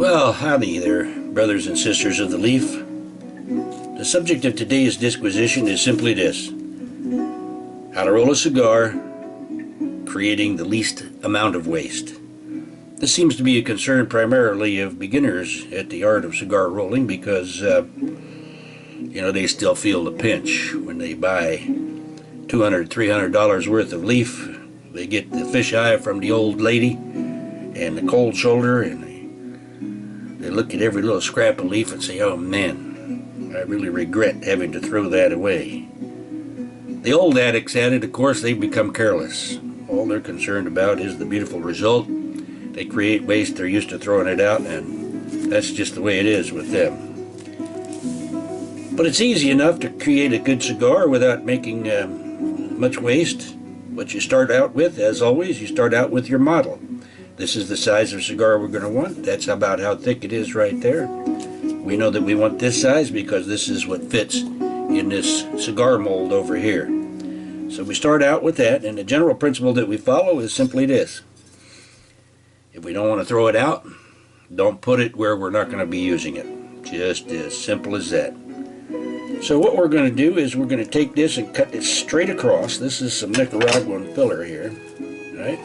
Well, howdy there, brothers and sisters of the leaf. The subject of today's disquisition is simply this: how to roll a cigar, creating the least amount of waste. This seems to be a concern primarily of beginners at the art of cigar rolling because, they still feel the pinch when they buy $200, $300 worth of leaf. They get the fisheye from the old lady and the cold shoulder, and they look at every little scrap of leaf and say, "Oh man, I really regret having to throw that away." The old addicts at it, of course, they've become careless. All they're concerned about is the beautiful result. They create waste, they're used to throwing it out, and that's just the way it is with them. But it's easy enough to create a good cigar without making much waste. What you start out with, as always, you start out with your model. This is the size of cigar we're going to want. That's about how thick it is right there. We know that we want this size because this is what fits in this cigar mold over here. So we start out with that, and the general principle that we follow is simply this: if we don't want to throw it out, don't put it where we're not going to be using it. Just as simple as that. So what we're going to do is we're going to take this and cut it straight across. This is some Nicaraguan filler here, right?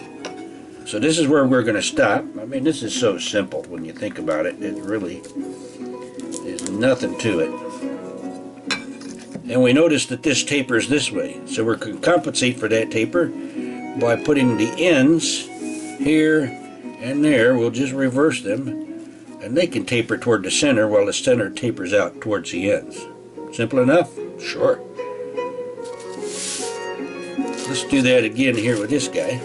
So this is where we're going to stop. I mean, this is so simple when you think about it. It really is nothing to it. And we notice that this tapers this way. So we're going to compensate for that taper by putting the ends here and there. We'll just reverse them, and they can taper toward the center while the center tapers out towards the ends. Simple enough? Sure. Let's do that again here with this guy.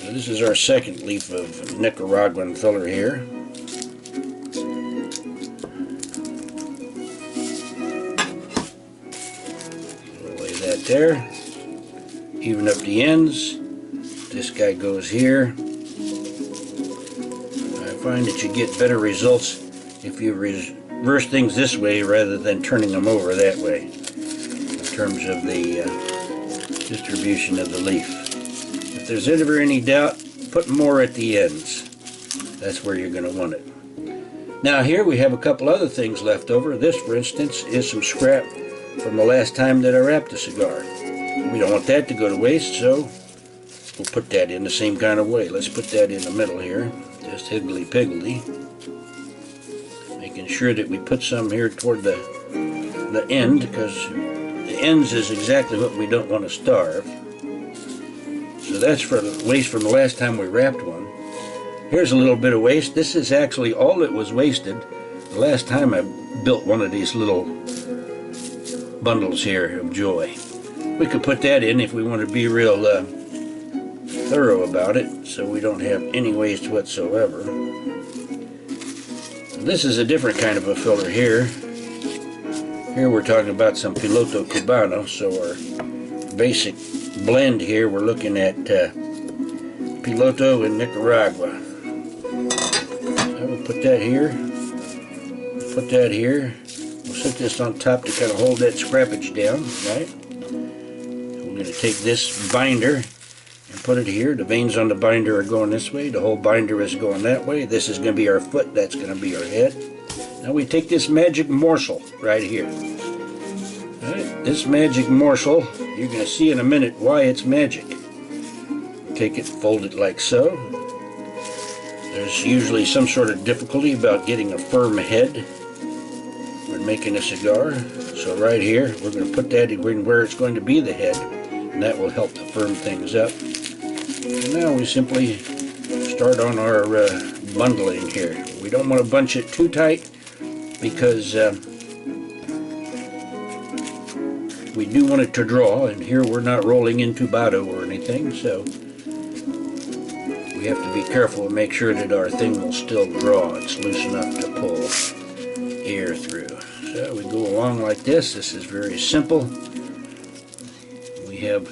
So this is our second leaf of Nicaraguan filler here. We'll lay that there. Even up the ends. This guy goes here. I find that you get better results if you reverse things this way rather than turning them over that way in terms of the distribution of the leaf. If there's ever any doubt, put more at the ends. That's where you're going to want it. Now here we have a couple other things left over. This, for instance, is some scrap from the last time that I wrapped a cigar. We don't want that to go to waste, so we'll put that in the same kind of way. Let's put that in the middle here, just higgledy-piggledy. Making sure that we put some here toward the end, because the ends is exactly what we don't want to starve. So that's for the waste from the last time we wrapped one. Here's a little bit of waste. This is actually all that was wasted the last time I built one of these little bundles here of joy. We could put that in if we want to be real thorough about it, so we don't have any waste whatsoever. This is a different kind of a filler here. Here we're talking about some Piloto Cubano, so our basic blend here, we're looking at Piloto and Nicaragua. So we'll put that here. Put that here. We'll set this on top to kind of hold that scrappage down, right? We're going to take this binder and put it here. The veins on the binder are going this way. The whole binder is going that way. This is going to be our foot. That's going to be our head. Now we take this magic morsel right here. All right, this magic morsel, you're going to see in a minute why it's magic. Take it, fold it like so. There's usually some sort of difficulty about getting a firm head when making a cigar. So right here, we're going to put that in where it's going to be the head, and that will help to firm things up. And now we simply start on our bundling here. We don't want to bunch it too tight because we do want it to draw, and here we're not rolling in tubado or anything, so we have to be careful and make sure that our thing will still draw. It's loose enough to pull air through. So we go along like this. This is very simple. We have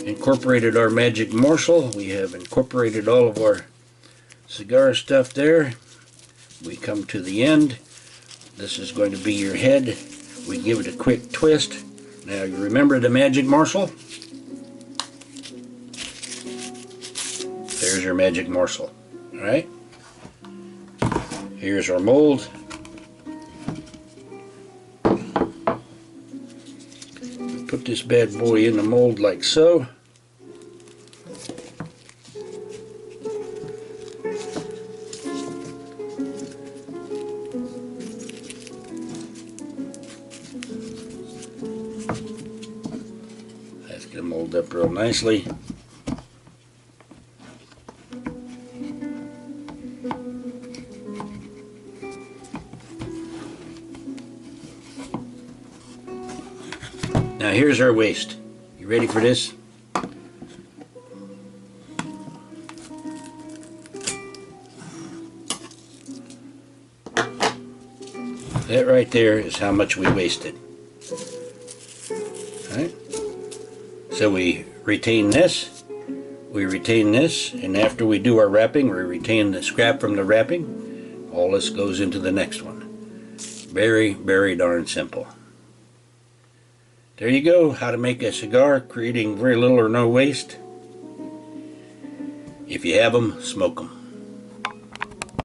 incorporated our magic morsel. We have incorporated all of our cigar stuff there. We come to the end. This is going to be your head. We give it a quick twist. Now you remember the magic morsel? There's your magic morsel. Alright? Here's our mold. Put this bad boy in the mold like so. That's going to mold up real nicely. Now here's our waste. You ready for this? That right there is how much we wasted. Alright? So we retain this, and after we do our wrapping, we retain the scrap from the wrapping. All this goes into the next one. Very, very darn simple. There you go, how to make a cigar, creating very little or no waste. If you have them, smoke them.